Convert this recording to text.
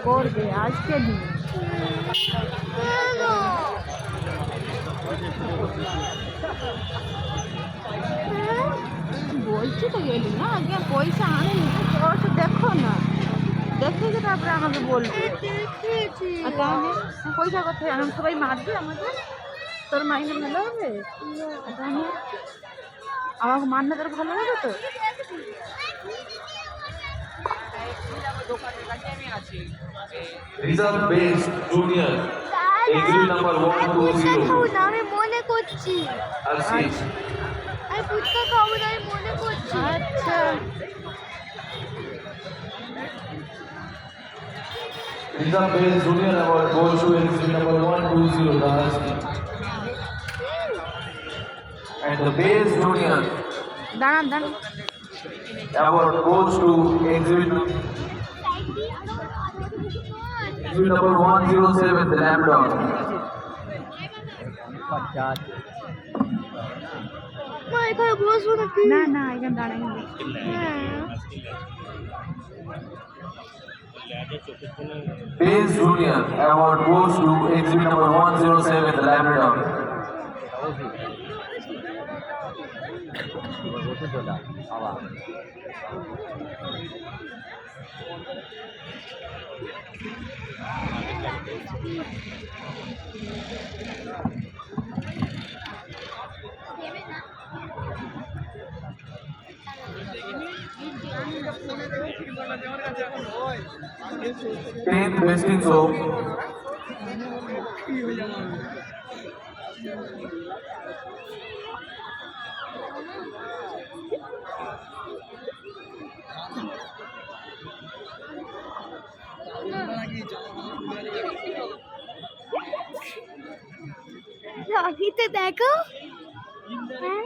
করবে আজকে দিন। বলছি তো গেলি না আগে পয়সা আনেনি তো দেখো না, দেখে যে তারপরে আমাকে বলবে। আর তাহলে পয়সা কোথায় আনলাম? সবাই মারবে আমাকে, তোর মাইনে ভালো হবে? আর তাহলে আমাকে মারলে তোর ভালো হবে তো? Reserve Base Junior, exhibit number 120. আমি মনে করছি, Ashish. আমি ফুচকা খাবো না, আমি মনে করছি। আচ্ছা Reserve Base Junior award goes to exhibit number 120, Ashish. And the Base Junior দাঁড়ান দাঁড়ান, award goes to exhibit number 107, the Lapdog. মা এখানে বসবো নাকি? না না এখানে দাঁড়াই। Base Junior award goes to exhibit number 107, the Labrador. Tenth Westing Soap. রকিতে দেখো, হ্যাঁ